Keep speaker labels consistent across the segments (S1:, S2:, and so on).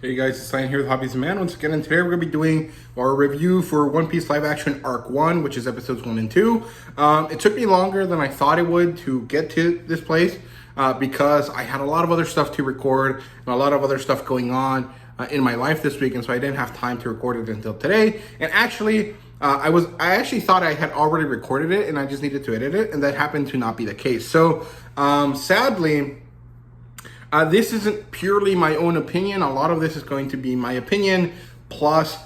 S1: Hey guys, it's Ryan here with HobbiesofaMan once again, and today we're going to be doing our review for One Piece live action Arc 1, which is episodes 1 and 2. It took me longer than I thought it would to get to this place because I had a lot of other stuff to record and a lot of other stuff going on in my life this week, and so I didn't have time to record it until today. And actually, I actually thought I had already recorded it and I just needed to edit it, and that happened to not be the case. So sadly, this isn't purely my own opinion. A lot of this is going to be my opinion plus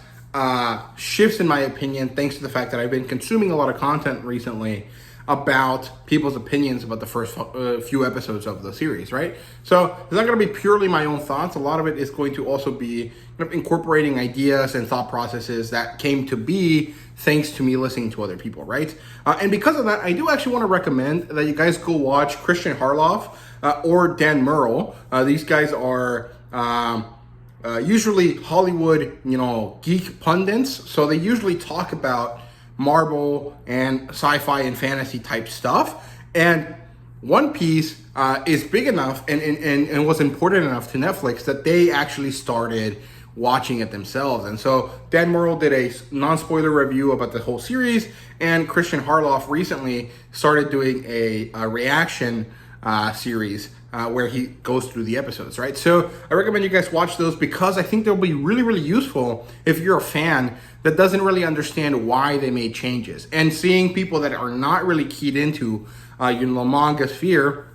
S1: shifts in my opinion thanks to the fact that I've been consuming a lot of content recently about people's opinions about the first few episodes of the series, right? So it's not going to be purely my own thoughts. A lot of it is going to also be incorporating ideas and thought processes that came to be thanks to me listening to other people, right? And because of that, I do actually want to recommend that you guys go watch Christian Harloff or Dan Murrell. These guys are usually Hollywood, geek pundits. So they usually talk about Marvel and sci-fi and fantasy type stuff. And One Piece is big enough and was important enough to Netflix that they actually started watching it themselves. And so Dan Murrell did a non-spoiler review about the whole series, and Christian Harloff recently started doing a reaction series where he goes through the episodes, right? So I recommend you guys watch those because I think they'll be really, really useful if you're a fan that doesn't really understand why they made changes. And seeing people that are not really keyed into the manga sphere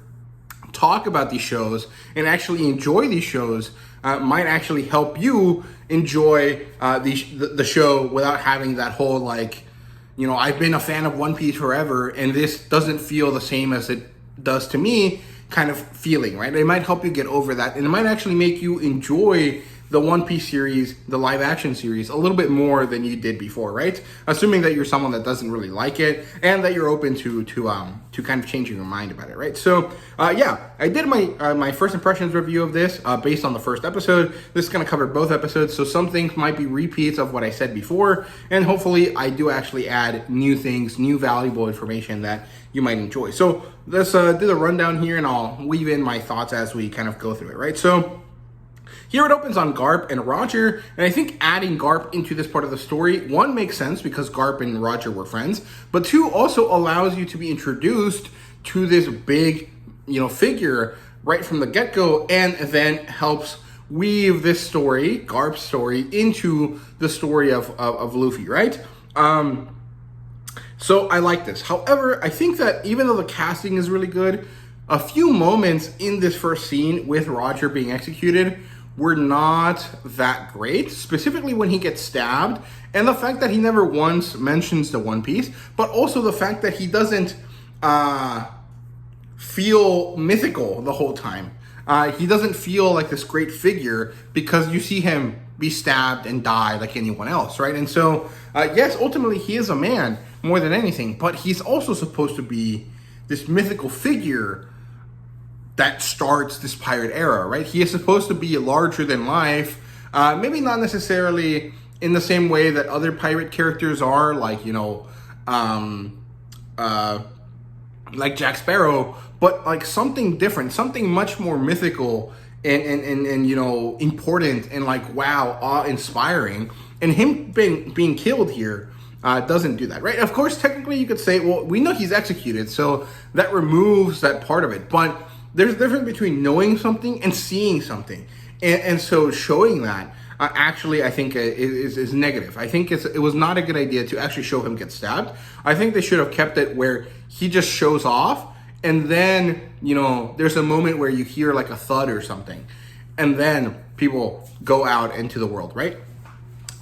S1: talk about these shows and actually enjoy these shows might actually help you enjoy the show without having that whole I've been a fan of One Piece forever and this doesn't feel the same as it does to me kind of feeling, right? It might help you get over that, and it might actually make you enjoy the One Piece series, the live action series, a little bit more than you did before, right? Assuming that you're someone that doesn't really like it and that you're open to kind of changing your mind about it, right? So yeah, I did my first impressions review of this based on the first episode. This is going to cover both episodes, so some things might be repeats of what I said before, and hopefully I do actually add new things, new valuable information that you might enjoy. So let's do the rundown here, and I'll weave in my thoughts as we kind of go through it, right? So here it opens on Garp and Roger, and I think adding Garp into this part of the story, one, makes sense because Garp and Roger were friends, but two, also allows you to be introduced to this big, figure right from the get-go, and then helps weave this story, Garp's story, into the story of Luffy, right? So I like this. However, I think that even though the casting is really good, a few moments in this first scene with Roger being executed were not that great, specifically when he gets stabbed, and the fact that he never once mentions the One Piece, but also the fact that he doesn't feel mythical the whole time. He doesn't feel like this great figure because you see him be stabbed and die like anyone else, right? And so, yes, ultimately he is a man more than anything, but he's also supposed to be this mythical figure that starts this pirate era, right? He is supposed to be larger than life, maybe not necessarily in the same way that other pirate characters are, like Jack Sparrow, but like something different, something much more mythical and important and awe-inspiring. And him being killed here doesn't do that, right? Of course, technically you could say, well, we know he's executed, so that removes that part of it, but there's a difference between knowing something and seeing something. And so showing that actually, I think, is negative. I think it was not a good idea to actually show him get stabbed. I think they should have kept it where he just shows off, and then, there's a moment where you hear like a thud or something, and then people go out into the world, right?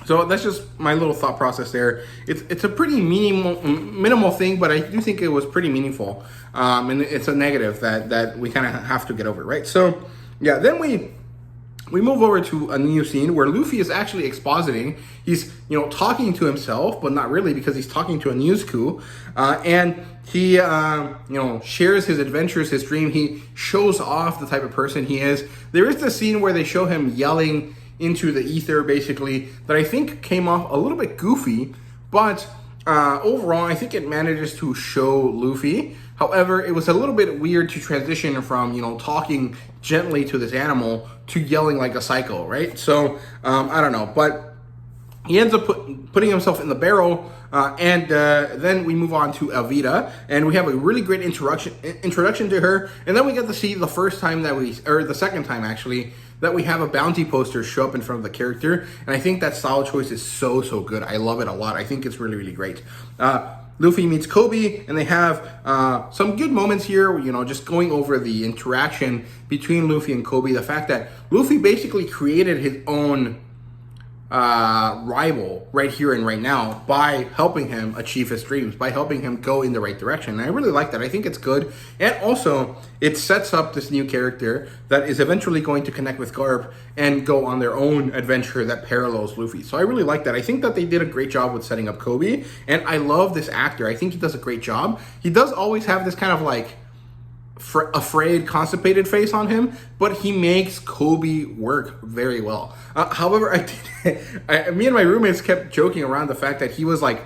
S1: So that's just my little thought process there. It's a pretty minimal thing, but I do think it was pretty meaningful. And it's a negative that we kind of have to get over, right? So yeah, then we move over to a new scene where Luffy is actually expositing. He's, talking to himself, but not really because he's talking to a news coup. And he, shares his adventures, his dream. He shows off the type of person he is. There is this scene where they show him yelling into the ether, basically, that I think came off a little bit goofy, but overall, I think it manages to show Luffy. However, it was a little bit weird to transition from, talking gently to this animal to yelling like a psycho, right? So I don't know, but he ends up putting himself in the barrel, and then we move on to Elvira, and we have a really great introduction to her, and then we get to see the second time actually, that we have a bounty poster show up in front of the character, and I think that style choice is so good. I love it a lot. I think it's really great. Luffy meets Kobe, and they have some good moments here, just going over the interaction between Luffy and Kobe. The fact that Luffy basically created his own rival right here and right now by helping him achieve his dreams, by helping him go in the right direction. And I really like that. I think it's good. And also, it sets up this new character that is eventually going to connect with Garp and go on their own adventure that parallels Luffy. So I really like that. I think that they did a great job with setting up Kobe. And I love this actor. I think he does a great job. He does always have this kind of like afraid, constipated face on him, but he makes Kobe work very well. However, me and my roommates kept joking around the fact that he was like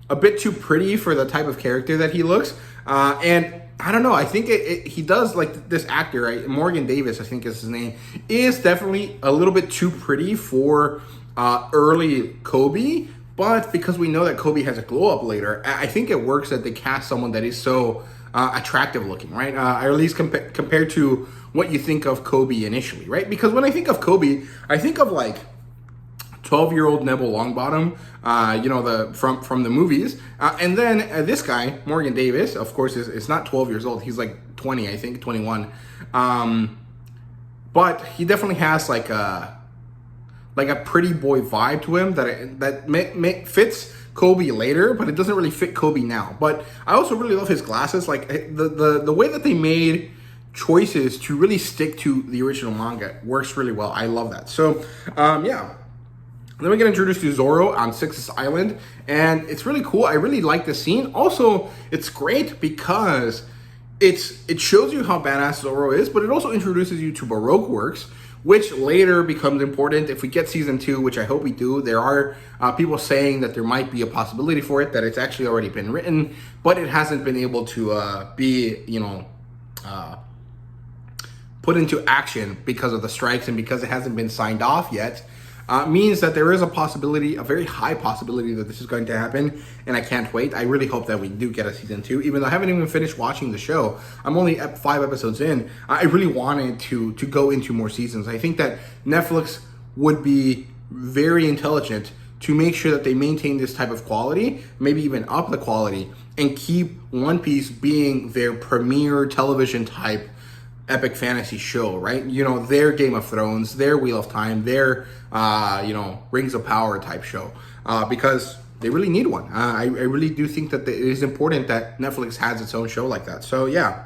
S1: a bit too pretty for the type of character that he looks. And I don't know, I think he does, like, this actor, right? Morgan Davis, I think is his name, is definitely a little bit too pretty for early Kobe. But because we know that Kobe has a glow up later, I think it works that they cast someone that is so attractive looking, right? Or at least compared to what you think of Kobe initially, right? Because when I think of Kobe, I think of like 12-year-old Neville Longbottom, from the movies, and then this guy Morgan Davis, of course, is not 12 years old. He's like 20, I think, 21. But he definitely has like a pretty boy vibe to him that fits Kobe later, but it doesn't really fit Kobe now. But I also really love his glasses. Like the way that they made choices to really stick to the original manga works really well. I love that. So yeah. Then we get introduced to Zoro on Six's Island, and it's really cool. I really like the scene. Also, it's great because it shows you how badass Zoro is, but it also introduces you to Baroque works, which later becomes important if we get season 2, which I hope we do. There are people saying that there might be a possibility for it, that it's actually already been written, but it hasn't been able to be, put into action because of the strikes and because it hasn't been signed off yet. Means that there is a possibility, a very high possibility, that this is going to happen, and I can't wait. I really hope that we do get a season 2, even though I haven't even finished watching the show. I'm only at 5 episodes in. I really wanted to go into more seasons. I think that Netflix would be very intelligent to make sure that they maintain this type of quality, maybe even up the quality, and keep One Piece being their premier television type epic fantasy show, right? Their Game of Thrones, their Wheel of Time, their Rings of Power type show, because they really need one. I really do think that it is important that Netflix has its own show like that. So yeah.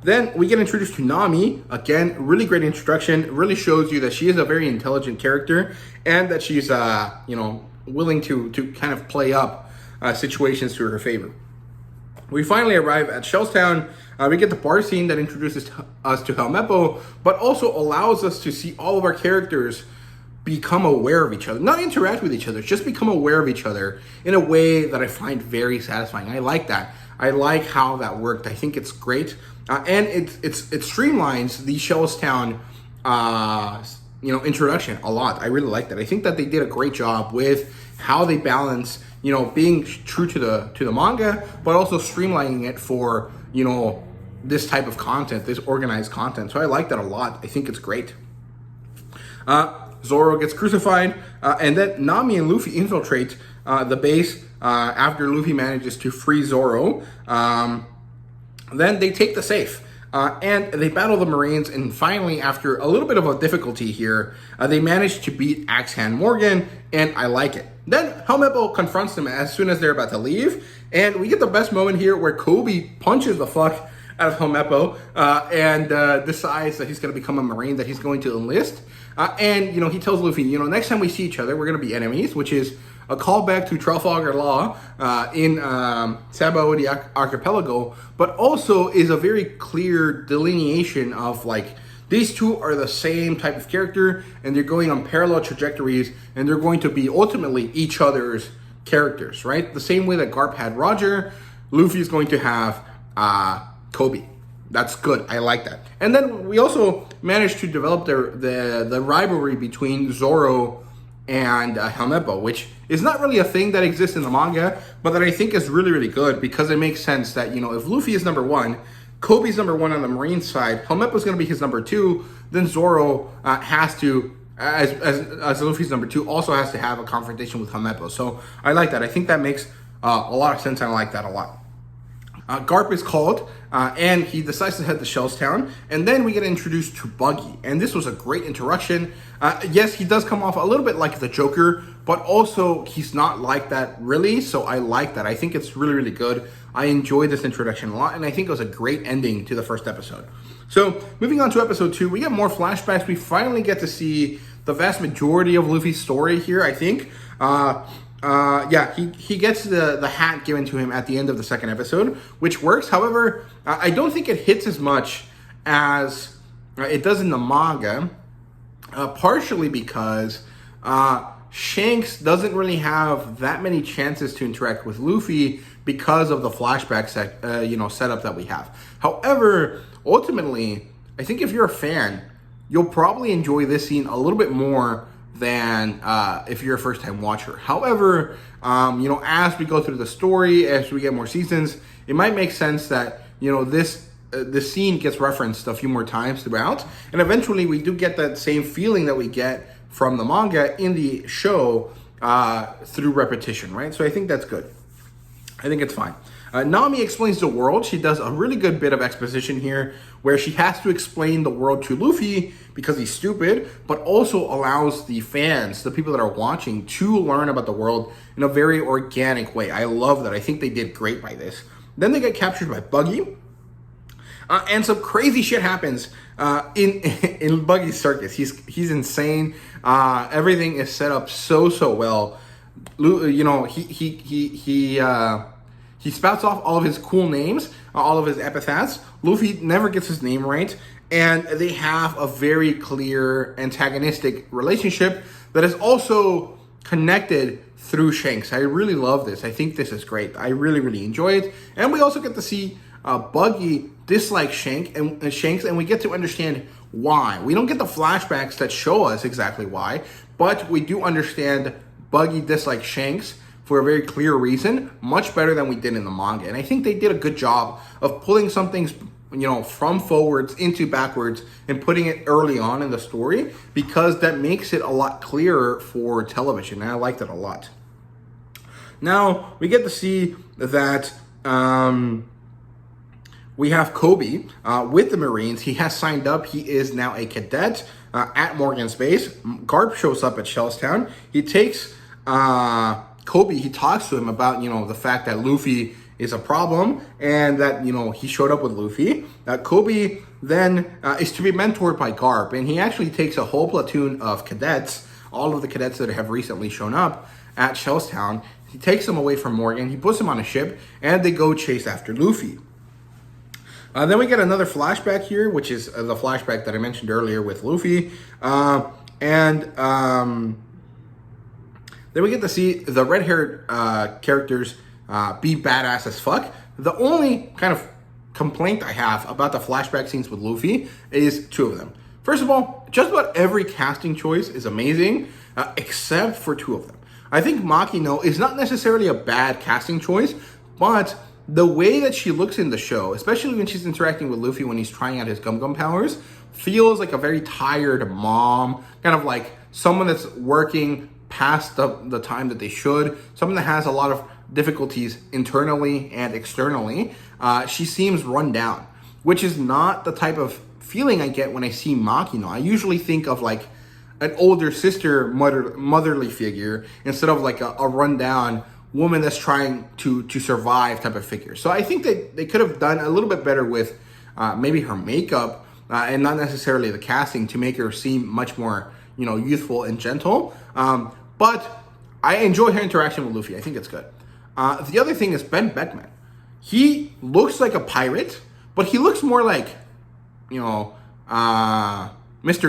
S1: Then we get introduced to Nami. Again, really great introduction. It really shows you that she is a very intelligent character, and that she's willing to kind of play up situations to her favor. We finally arrive at Shellstown. We get the bar scene that introduces us to Helmeppo, but also allows us to see all of our characters become aware of each other. Not interact with each other, just become aware of each other in a way that I find very satisfying. I like that. I like how that worked. I think it's great. And it streamlines the Shellstown introduction a lot. I really like that. I think that they did a great job with how they balance, being true to the manga, but also streamlining it for, this type of content, this organized content. So I like that a lot. I think it's great. Zoro gets crucified, and then Nami and Luffy infiltrate the base after Luffy manages to free Zoro. Then they take the safe. And they battle the Marines, and finally, after a little bit of a difficulty here, they manage to beat Axe Hand Morgan, and I like it. Then Helmeppo confronts them as soon as they're about to leave, and we get the best moment here where Kobe punches the fuck out of Helmeppo and decides that he's going to become a Marine, that he's going to enlist. And he tells Luffy, next time we see each other, we're going to be enemies, which is a callback to Trafalgar Law in Sabaody Archipelago, but also is a very clear delineation of, like, these two are the same type of character, and they're going on parallel trajectories, and they're going to be ultimately each other's characters, right? The same way that Garp had Roger, Luffy is going to have Kobe. That's good. I like that. And then we also managed to develop the rivalry between Zoro and Helmeppo, which is not really a thing that exists in the manga, but that I think is really, really good because it makes sense that, if Luffy is number one, Kobe's number one on the Marine side, Helmeppo's going to be his number two, then Zoro has to, as Luffy's number two, also has to have a confrontation with Helmeppo. So I like that. I think that makes a lot of sense, and I like that a lot. Garp is called, and he decides to head to Shellstown, and then we get introduced to Buggy, and this was a great introduction. Yes, he does come off a little bit like the Joker, but also he's not like that really, so I like that. I think it's really, really good. I enjoyed this introduction a lot, and I think it was a great ending to the first episode. So, moving on to episode 2, we get more flashbacks. We finally get to see the vast majority of Luffy's story here, I think. He gets the hat given to him at the end of the second episode, which works. However, I don't think it hits as much as it does in the manga, partially because Shanks doesn't really have that many chances to interact with Luffy because of the flashback setup that we have. However, ultimately, I think if you're a fan, you'll probably enjoy this scene a little bit more than if you're a first-time watcher. However, as we go through the story, as we get more seasons, it might make sense that, this scene gets referenced a few more times throughout, and eventually we do get that same feeling that we get from the manga in the show through repetition, right? So I think that's good. I think it's fine. Nami explains the world. She does a really good bit of exposition here where she has to explain the world to Luffy because he's stupid, but also allows the fans, the people that are watching, to learn about the world in a very organic way. I love that. I think they did great by this. Then they get captured by Buggy, and some crazy shit happens in Buggy's circus. He's insane. Everything is set up so well. He spouts off all of his cool names, all of his epithets. Luffy never gets his name right, and they have a very clear antagonistic relationship that is also connected through Shanks. I really love this. I think this is great. I really, really enjoy it. And we also get to see Buggy dislike Shanks, and we get to understand why. We don't get the flashbacks that show us exactly why, but we do understand Buggy dislikes Shanks for a very clear reason, much better than we did in the manga. And I think they did a good job of pulling some things, from forwards into backwards and putting it early on in the story, because that makes it a lot clearer for television. And I like that a lot. Now, we get to see that we have Kobe with the Marines. He has signed up. He is now a cadet at Morgan's base. Garp shows up at Shellstown. He takes Kobe, he talks to him about, the fact that Luffy is a problem and that, he showed up with Luffy. Kobe then is to be mentored by Garp, and he actually takes a whole platoon of cadets, all of the cadets that have recently shown up at Shellstown. He takes them away from Morgan, he puts them on a ship, and they go chase after Luffy. Then we get another flashback here, which is the flashback that I mentioned earlier with Luffy. Then we get to see the red-haired characters be badass as fuck. The only kind of complaint I have about the flashback scenes with Luffy is two of them. First of all, just about every casting choice is amazing, except for two of them. I think Makino is not necessarily a bad casting choice, but the way that she looks in the show, especially when she's interacting with Luffy when he's trying out his gum powers, feels like a very tired mom, kind of like someone that's working past the time that they should, someone that has a lot of difficulties internally and externally. She seems run down, which is not the type of feeling I get when I see Makino. I usually think of like an older sister, motherly figure, instead of like a rundown woman that's trying to survive type of figure. So I think that they could have done a little bit better with maybe her makeup and not necessarily the casting to make her seem much more, youthful and gentle. But I enjoy her interaction with Luffy. I think it's good. The other thing is Ben Beckman. He looks like a pirate, but he looks more like, Mr.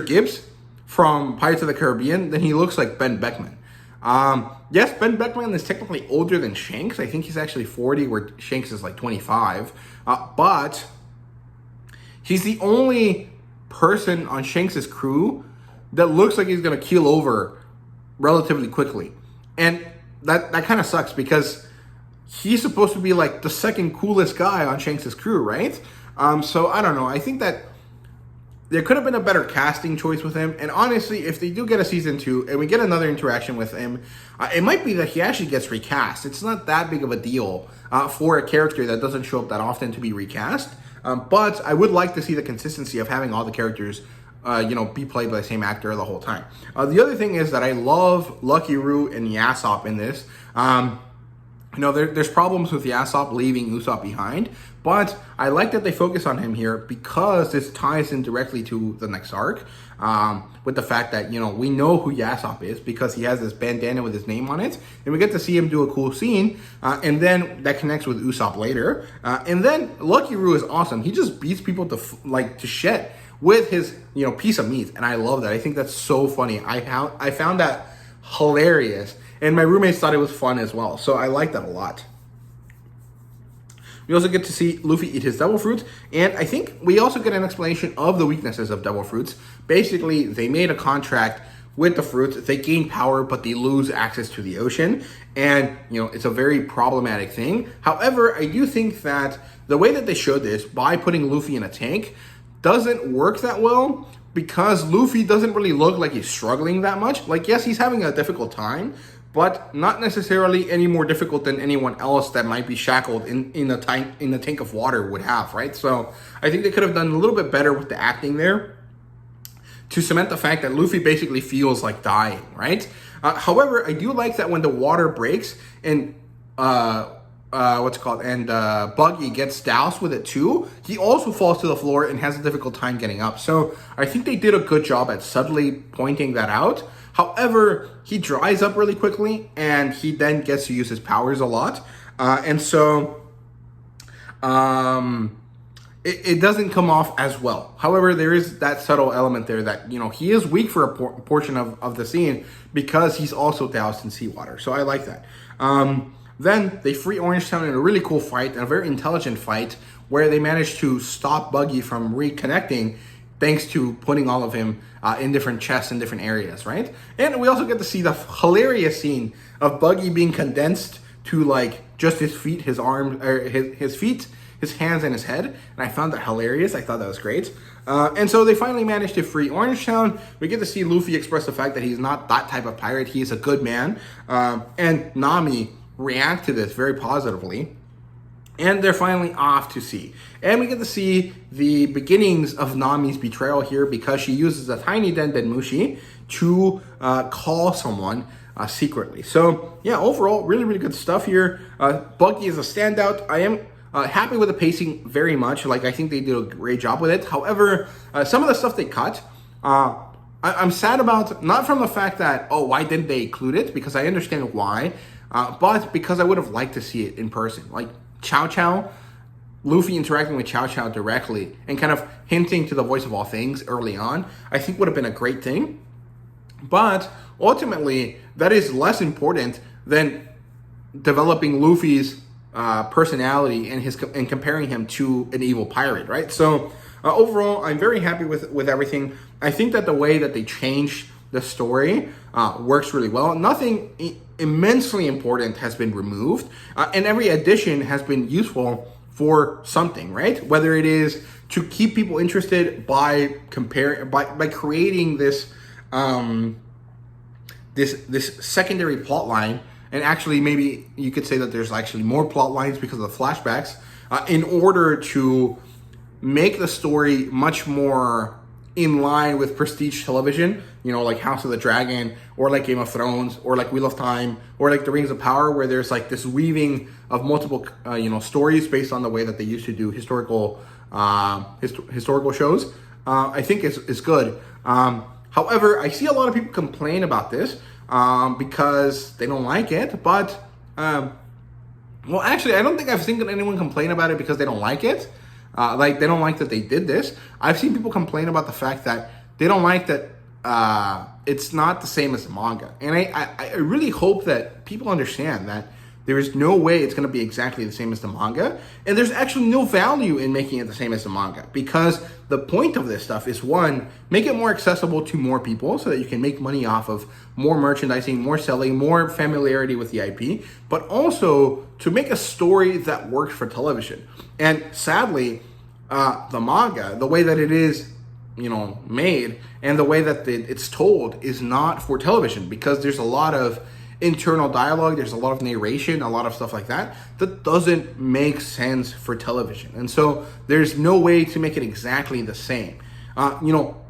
S1: Gibbs from Pirates of the Caribbean than he looks like Ben Beckman. Yes, Ben Beckman is technically older than Shanks. I think he's actually 40, where Shanks is like 25. But he's the only person on Shanks' crew that looks like he's going to keel over relatively quickly. And that kind of sucks because he's supposed to be like the second coolest guy on Shanks' crew, right? So I don't know. I think that there could have been a better casting choice with him. And honestly, if they do get a season 2 and we get another interaction with him, it might be that he actually gets recast. It's not that big of a deal for a character that doesn't show up that often to be recast. But I would like to see the consistency of having all the characters, be played by the same actor the whole time. The other thing is that I love Lucky Roo and Yasop in this. There's problems with Yasop leaving Usopp behind, but I like that they focus on him here because this ties in directly to the next arc, with the fact that, we know who Yasop is because he has this bandana with his name on it, and we get to see him do a cool scene, and then that connects with Usopp later, and then Lucky Roo is awesome. He just beats people to shit with his, piece of meat, and I love that. I think that's so funny. I found that hilarious. And my roommates thought it was fun as well. So I like that a lot. We also get to see Luffy eat his devil fruit. And I think we also get an explanation of the weaknesses of devil fruits. Basically, they made a contract with the fruit. They gain power, but they lose access to the ocean. And, it's a very problematic thing. However, I do think that the way that they showed this, by putting Luffy in a tank, doesn't work that well. Because Luffy doesn't really look like he's struggling that much. Like, yes, he's having a difficult time, but not necessarily any more difficult than anyone else that might be shackled in the tank of water would have, right? So I think they could have done a little bit better with the acting there to cement the fact that Luffy basically feels like dying, right? However, I do like that when the water breaks and Buggy gets doused with it too, he also falls to the floor and has a difficult time getting up. So I think they did a good job at subtly pointing that out. However, he dries up really quickly and he then gets to use his powers a lot. It doesn't come off as well. However, there is that subtle element there that, he is weak for a portion of the scene because he's also doused in seawater. So I like that. Then they free Orange Town in a really cool fight, and a very intelligent fight, where they managed to stop Buggy from reconnecting thanks to putting all of him in different chests in different areas, right? And we also get to see the hilarious scene of Buggy being condensed to like just his feet, his arms, or his feet, his hands, and his head. And I found that hilarious. I thought that was great. And so they finally managed to free Orange Town. We get to see Luffy express the fact that he's not that type of pirate. He is a good man. And Nami react to this very positively. And they're finally off to sea. And we get to see the beginnings of Nami's betrayal here because she uses a tiny Denden Mushi to call someone secretly. So, yeah, overall, really, really good stuff here. Buggy is a standout. I am happy with the pacing very much. Like, I think they did a great job with it. However, some of the stuff they cut, I'm sad about, not from the fact that, why didn't they include it? Because I understand why. But because I would have liked to see it in person. Like, Chow Chow, Luffy interacting with Chow Chow directly and kind of hinting to the voice of all things early on, I think would have been a great thing. But ultimately, that is less important than developing Luffy's personality and comparing him to an evil pirate, right? So overall, I'm very happy with everything. I think that the way that they changed the story works really well. Nothing immensely important has been removed, and every addition has been useful for something, right? Whether it is to keep people interested by creating this this secondary plot line, and actually maybe you could say that there's actually more plot lines because of the flashbacks, in order to make the story much more in line with prestige television, like House of the Dragon, or like Game of Thrones, or like Wheel of Time, or like The Rings of Power, where there's like this weaving of multiple, stories based on the way that they used to do historical shows. I think is good. However, I see a lot of people complain about this because they don't like it, but, actually, I don't think I've seen anyone complain about it because they don't like it. Like, they don't like that they did this. I've seen people complain about the fact that they don't like that it's not the same as the manga. And I really hope that people understand that There is no way it's going to be exactly the same as the manga, and there's actually no value in making it the same as the manga, because the point of this stuff is, one, make it more accessible to more people so that you can make money off of more merchandising, more selling, more familiarity with the IP, but also to make a story that works for television. And sadly, the manga, the way that it is, made, and the way that it's told is not for television, because there's a lot of internal dialogue, there's a lot of narration, a lot of stuff like that doesn't make sense for television. And so there's no way to make it exactly the same.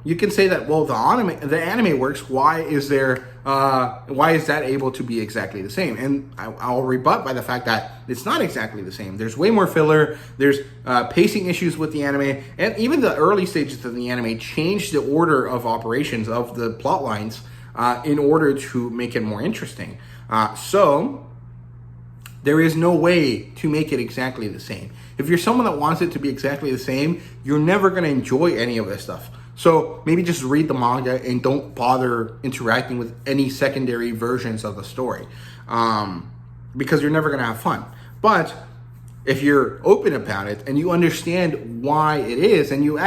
S1: You can say that, well, the anime works. Why is that able to be exactly the same? And I'll rebut by the fact that it's not exactly the same. There's way more filler. There's pacing issues with the anime, and even the early stages of the anime changed the order of operations of the plot lines in order to make it more interesting. So there is no way to make it exactly the same. If you're someone that wants it to be exactly the same, you're never going to enjoy any of this stuff. So maybe just read the manga and don't bother interacting with any secondary versions of the story, because you're never going to have fun. But if you're open about it and you understand why it is, and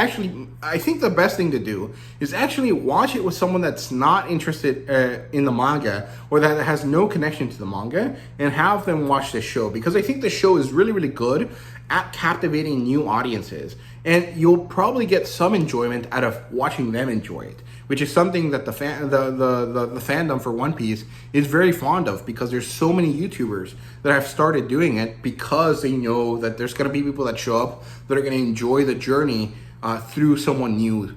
S1: I think the best thing to do is actually watch it with someone that's not interested in the manga, or that has no connection to the manga, and have them watch this show, because I think the show is really, really good at captivating new audiences, and you'll probably get some enjoyment out of watching them enjoy it, which is something that the fandom for One Piece is very fond of, because there's so many YouTubers that have started doing it because they know that there's going to be people that show up that are going to enjoy the journey through someone new,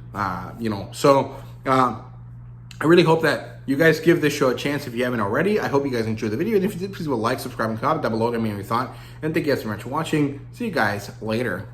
S1: So I really hope that you guys give this show a chance if you haven't already. I hope you guys enjoyed the video, and if you did, please like, subscribe, and comment down below. Let me know your thought. And thank you guys so much for watching. See you guys later.